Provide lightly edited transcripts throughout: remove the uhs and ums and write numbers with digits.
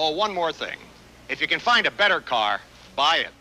Oh, one more thing. If you can find a better car, buy it.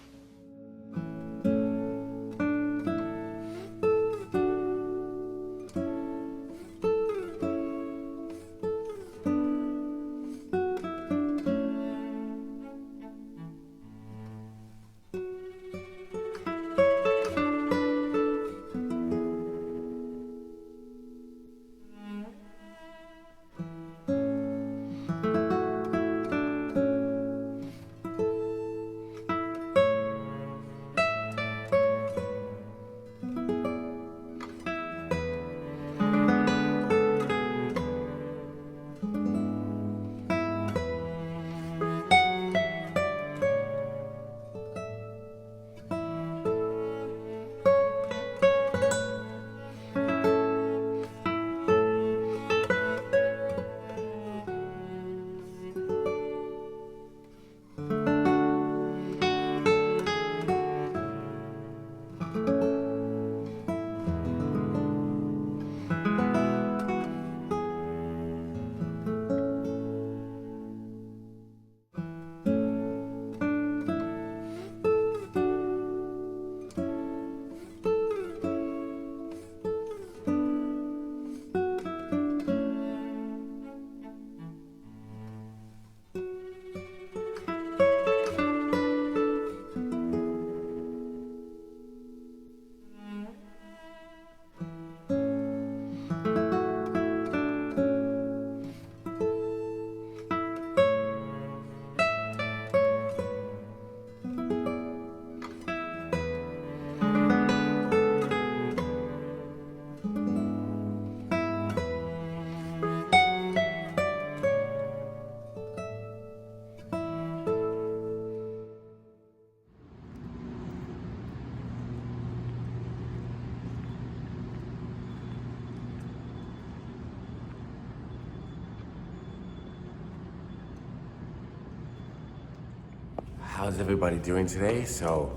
How's everybody doing today? So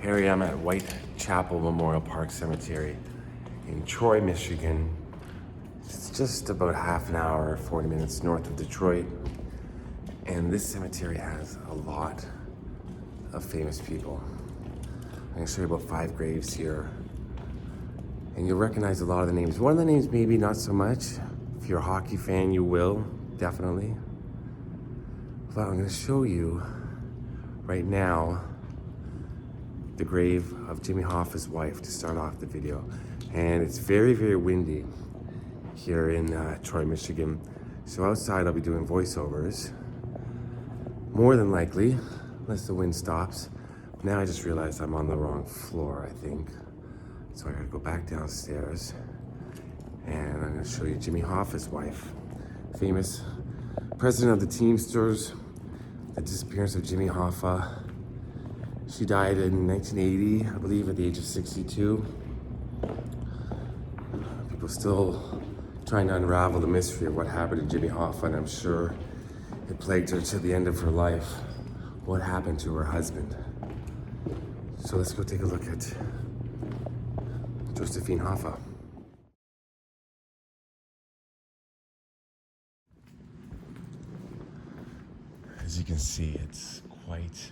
here I am at Whitechapel Memorial Park Cemetery in Troy, Michigan. It's just about half an hour, 40 minutes north of Detroit. And this cemetery has a lot of famous people. I'm gonna show you about 5 graves here. And you'll recognize a lot of the names. One of the names maybe not so much. If you're a hockey fan, you will, definitely. But I'm gonna show you right now the grave of Jimmy Hoffa's wife to start off the video. And it's very, very windy here in Troy, Michigan. So outside I'll be doing voiceovers, more than likely, unless the wind stops. Now I just realized I'm on the wrong floor, I think. So I gotta go back downstairs and I'm gonna show you Jimmy Hoffa's wife, famous president of the Teamsters. The disappearance of Jimmy Hoffa. She died in 1980, I believe, at the age of 62. People still trying to unravel the mystery of what happened to Jimmy Hoffa, and I'm sure it plagued her to the end of her life. What happened to her husband? So let's go take a look at Josephine Hoffa. As you can see, it's quite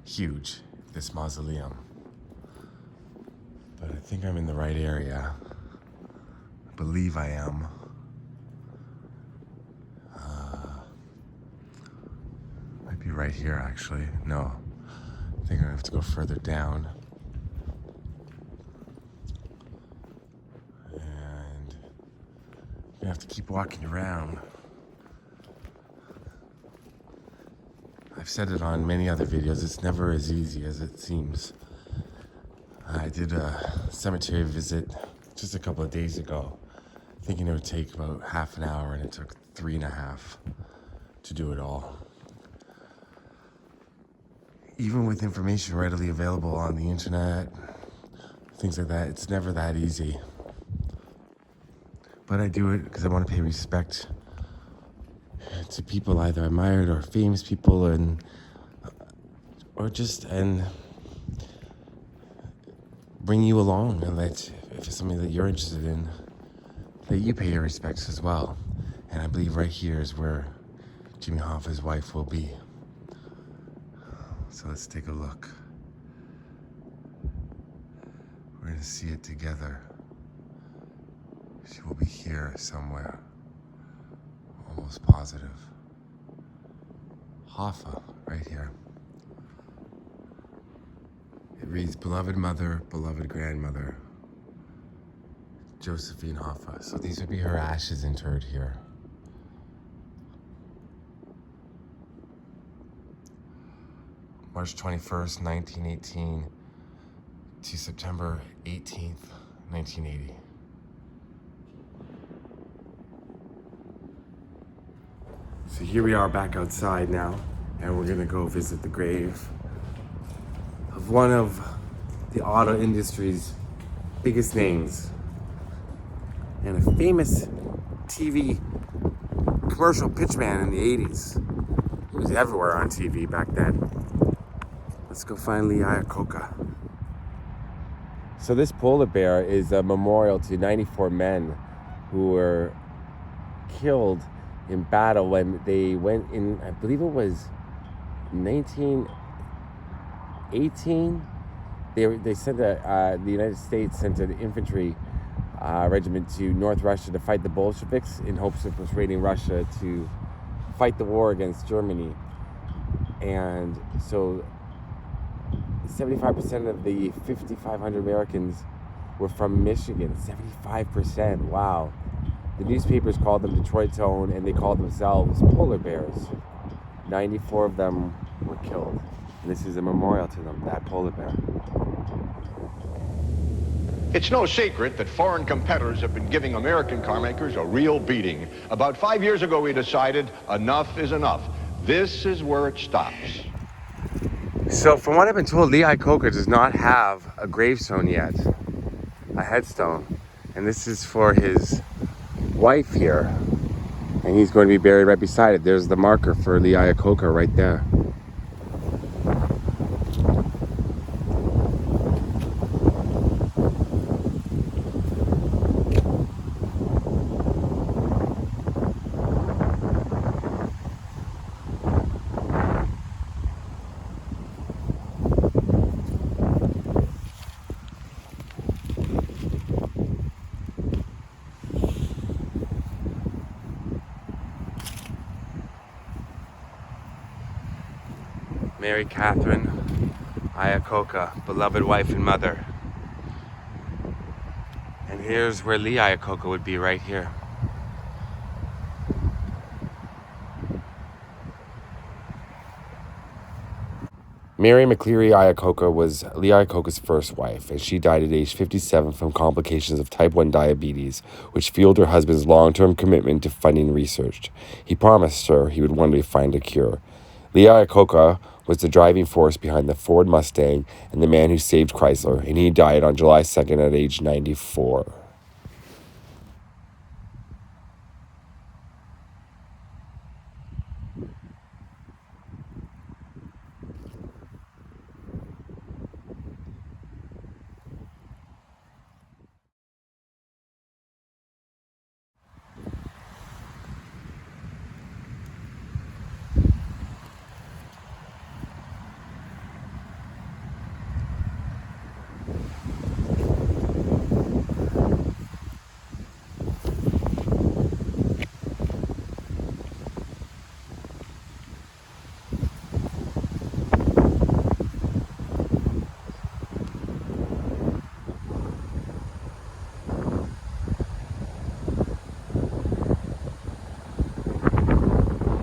huge, this mausoleum. But I think I'm in the right area. I believe I am. Might be right here, actually. No, I think I have to go further down. And you have to keep walking around. I've said it on many other videos, it's never as easy as it seems. I did a cemetery visit just a couple of days ago, thinking it would take about half an hour, and it took 3.5 to do it all. Even with information readily available on the internet, things like that, it's never that easy. But I do it because I want to pay respect to people either admired or famous people, and bring you along, and let, if it's something that you're interested in, that you pay your respects as well. And I believe right here is where Jimmy Hoffa's wife will be. So let's take a look. We're gonna see it together. She will be here somewhere. Almost positive. Hoffa, right here. It reads, beloved mother, beloved grandmother, Josephine Hoffa. So these would be her ashes interred here. March 21st, 1918 to September 18th, 1980. So here we are back outside now, and we're gonna go visit the grave of one of the auto industry's biggest names and a famous TV commercial pitchman in the 80s. He was everywhere on TV back then. Let's go find Iacocca. So this polar bear is a memorial to 94 men who were killed in battle when they went in, I believe it was 1918. They sent the United States sent an infantry regiment to North Russia to fight the Bolsheviks in hopes of persuading Russia to fight the war against Germany. And so 75% of the 5,500 Americans were from Michigan. 75%, wow. The newspapers called them Detroit Tone, and they called themselves polar bears. 94 of them were killed. And this is a memorial to them, that polar bear. It's no secret that foreign competitors have been giving American car makers a real beating. About 5 years ago, we decided enough is enough. This is where it stops. So from what I've been told, Iacocca does not have a gravestone yet, a headstone. And this is for his wife here. And he's going to be buried right beside it. There's the marker for Iacocca right there. Mary Catherine Iacocca, beloved wife and mother. And here's where Iacocca would be, right here. Mary McCleary Iacocca was Iacocca's first wife, and she died at age 57 from complications of type 1 diabetes, which fueled her husband's long-term commitment to funding research. He promised her he would one day find a cure. Iacocca was the driving force behind the Ford Mustang and the man who saved Chrysler, and he died on July 2nd at age 94.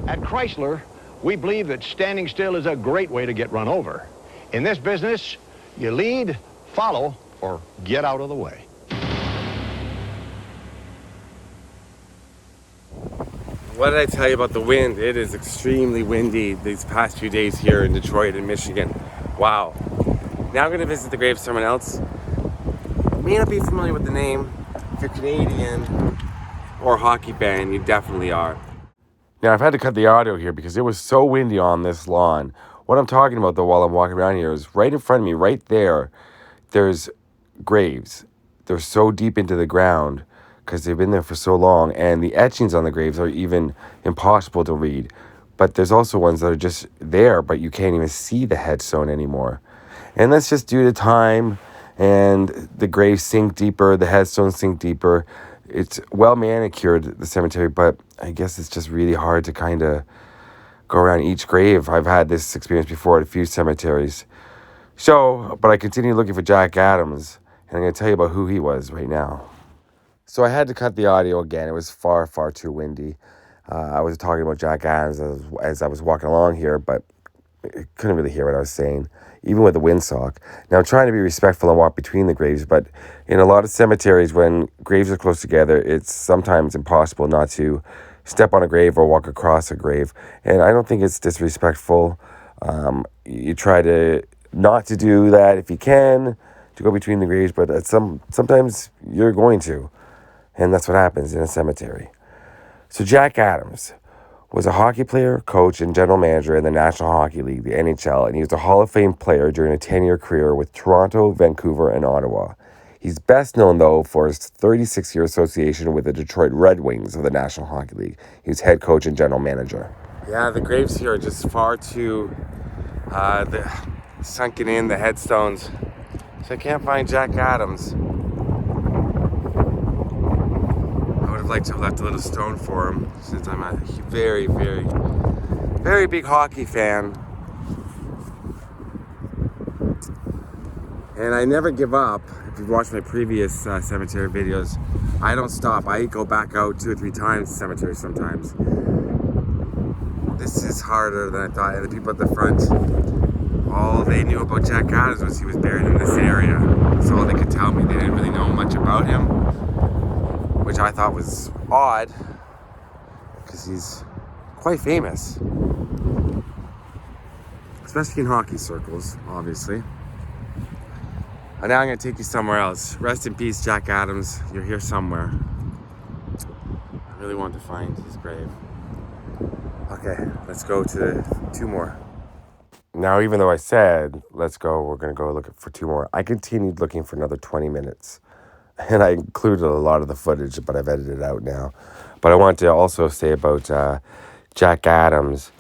At Chrysler, we believe that standing still is a great way to get run over. In this business, you lead, follow, or get out of the way. What did I tell you about the wind? It is extremely windy these past few days here in Detroit and Michigan. Wow. Now I'm going to visit the grave of someone else. You may not be familiar with the name. If you're Canadian or a hockey fan, you definitely are. Now, I've had to cut the audio here because it was so windy on this lawn. What I'm talking about, though, while I'm walking around here is right in front of me, right there, there's graves. They're so deep into the ground because they've been there for so long, and the etchings on the graves are even impossible to read. But there's also ones that are just there, but you can't even see the headstone anymore. And that's just due to time, and the graves sink deeper, the headstones sink deeper. It's well manicured, the cemetery, but I guess it's just really hard to kind of go around each grave. I've had this experience before at a few cemeteries. So, but I continue looking for Jack Adams, and I'm going to tell you about who he was right now. So I had to cut the audio again. It was far, far too windy. I was talking about Jack Adams as I was walking along here, but I couldn't really hear what I was saying, even with the windsock. Now, I'm trying to be respectful and walk between the graves, but in a lot of cemeteries, when graves are close together, it's sometimes impossible not to step on a grave or walk across a grave. And I don't think it's disrespectful. You try to not to do that if you can, to go between the graves, but sometimes you're going to. And that's what happens in a cemetery. So Jack Adams was a hockey player, coach, and general manager in the National Hockey League, the NHL, and he was a Hall of Fame player during a 10-year career with Toronto, Vancouver, and Ottawa. He's best known, though, for his 36-year association with the Detroit Red Wings of the National Hockey League. He was head coach and general manager. Yeah, the graves here are just far too sunken in, the headstones. So I can't find Jack Adams. I would have liked to have left a little stone for him, since I'm a very, very, very big hockey fan. And I never give up. If you've watched my previous cemetery videos, I don't stop. I go back out 2 or 3 times to cemetery sometimes. This is harder than I thought. And the people at the front, all they knew about Jack Adams was he was buried in this area. That's all they could tell me. They didn't really know much about him, which I thought was odd, because he's quite famous, especially in hockey circles, obviously. And now I'm going to take you somewhere else. Rest in peace, Jack Adams. You're here somewhere. I really want to find his grave. Okay, let's go to 2 more. Now, even though I said, let's go, we're going to go look for 2 more, I continued looking for another 20 minutes. And I included a lot of the footage, but I've edited it out now. But I want to also say about Jack Adams.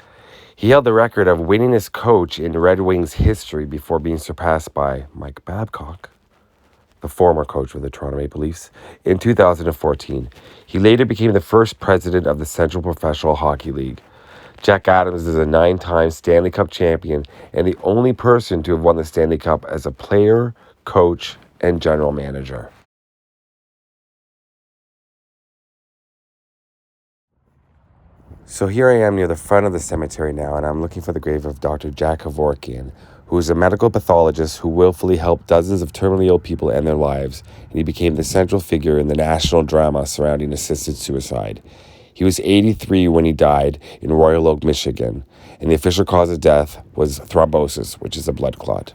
He held the record of winningest coach in Red Wings history before being surpassed by Mike Babcock, the former coach of the Toronto Maple Leafs, in 2014. He later became the first president of the Central Professional Hockey League. Jack Adams is a 9-time Stanley Cup champion and the only person to have won the Stanley Cup as a player, coach, and general manager. So here I am near the front of the cemetery now, and I'm looking for the grave of Dr. Jack Kevorkian, who is a medical pathologist who willfully helped dozens of terminally ill people end their lives, and he became the central figure in the national drama surrounding assisted suicide. He was 83 when he died in Royal Oak, Michigan, and the official cause of death was thrombosis, which is a blood clot.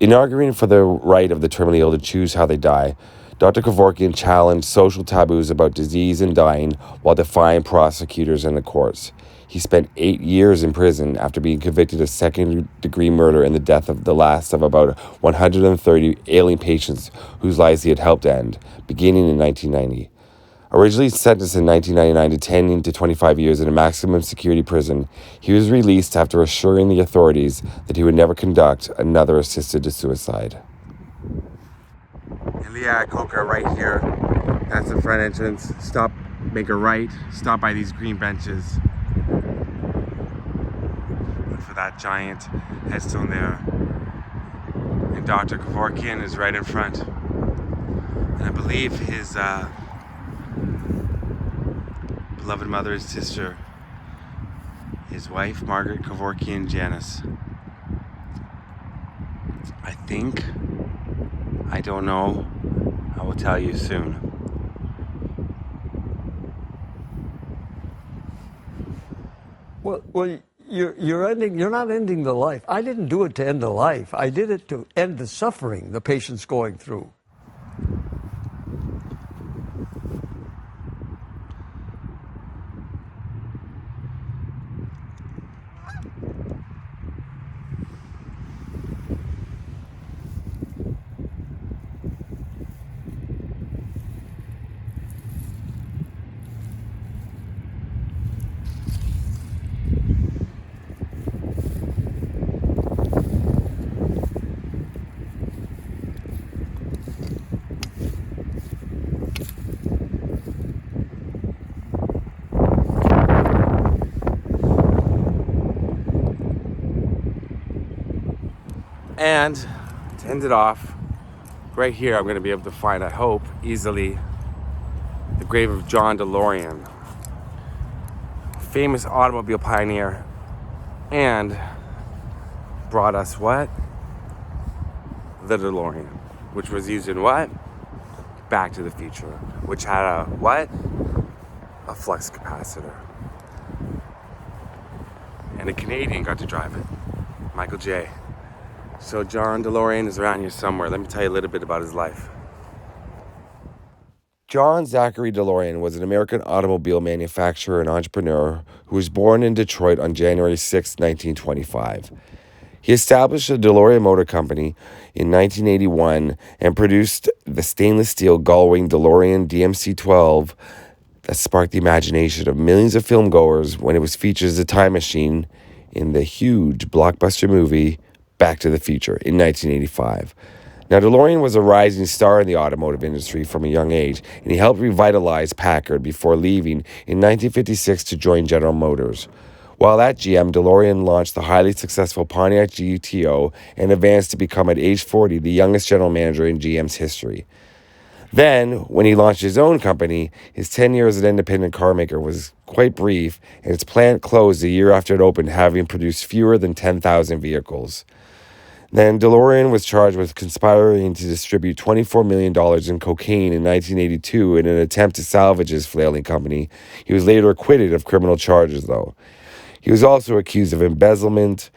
In arguing for the right of the terminally ill to choose how they die, Dr. Kevorkian challenged social taboos about disease and dying while defying prosecutors and the courts. He spent 8 years in prison after being convicted of second-degree murder and the death of the last of about 130 ailing patients whose lives he had helped end, beginning in 1990. Originally sentenced in 1999 to 10 to 25 years in a maximum security prison, he was released after assuring the authorities that he would never conduct another assisted suicide. In Iacocca, right here, that's the front entrance. Stop, make a right, stop by these green benches. Look for that giant headstone there. And Dr. Kevorkian is right in front. And I believe his beloved mother and sister, his wife, Margaret Kevorkian Janice. I think, I don't know, I will tell you soon. Well, you're not ending the life. I didn't do it to end the life. I did it to end the suffering the patient's going through. And to end it off, right here I'm going to be able to find, I hope, easily the grave of John DeLorean, famous automobile pioneer, and brought us what? The DeLorean, which was used in what? Back to the Future, which had a what? A flux capacitor. And a Canadian got to drive it, Michael J. So John DeLorean is around here somewhere. Let me tell you a little bit about his life. John Zachary DeLorean was an American automobile manufacturer and entrepreneur who was born in Detroit on January 6, 1925. He established the DeLorean Motor Company in 1981 and produced the stainless steel gull-wing DeLorean DMC-12 that sparked the imagination of millions of filmgoers when it was featured as a time machine in the huge blockbuster movie Back to the Future in 1985. Now, DeLorean was a rising star in the automotive industry from a young age, and he helped revitalize Packard before leaving in 1956 to join General Motors. While at GM, DeLorean launched the highly successful Pontiac GTO and advanced to become, at age 40, the youngest general manager in GM's history. Then, when he launched his own company, his 10 years as an independent car maker was quite brief, and its plant closed a year after it opened, having produced fewer than 10,000 vehicles. Then DeLorean was charged with conspiring to distribute $24 million in cocaine in 1982 in an attempt to salvage his flailing company. He was later acquitted of criminal charges, though. He was also accused of embezzlement,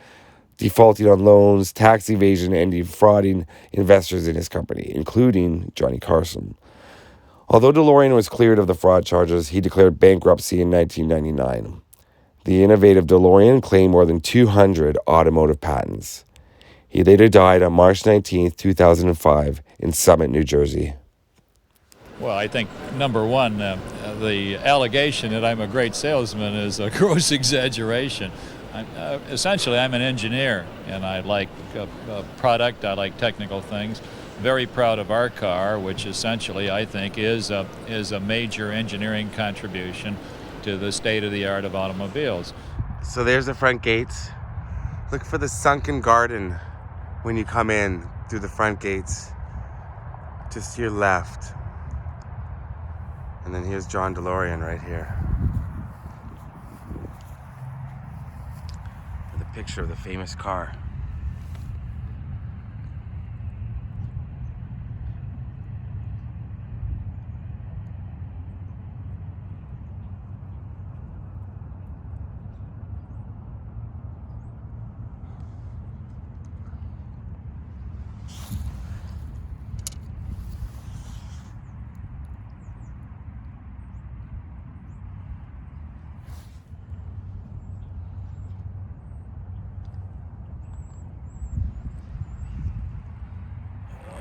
defaulting on loans, tax evasion, and defrauding investors in his company, including Johnny Carson. Although DeLorean was cleared of the fraud charges, he declared bankruptcy in 1999. The innovative DeLorean claimed more than 200 automotive patents. He later died on March 19, 2005, in Summit, New Jersey. Well, I think, number one, the allegation that I'm a great salesman is a gross exaggeration. Essentially, I'm an engineer, and I like product, I like technical things. Very proud of our car, which essentially, I think, is a major engineering contribution to the state-of-the-art of automobiles. So there's the front gates. Look for the sunken garden when you come in through the front gates, just to your left. And then here's John DeLorean right here. With a picture of the famous car.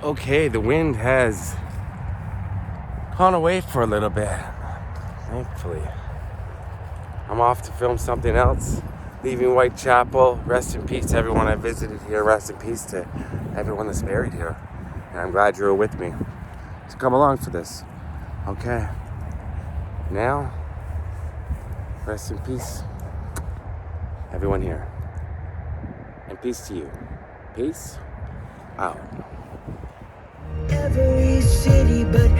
Okay, the wind has gone away for a little bit, thankfully. I'm off to film something else, leaving Whitechapel. Rest in peace to everyone I visited here. Rest in peace to everyone that's buried here. And I'm glad you were with me to come along for this. Okay. Now, rest in peace, everyone here. And peace to you. Peace out. Every city but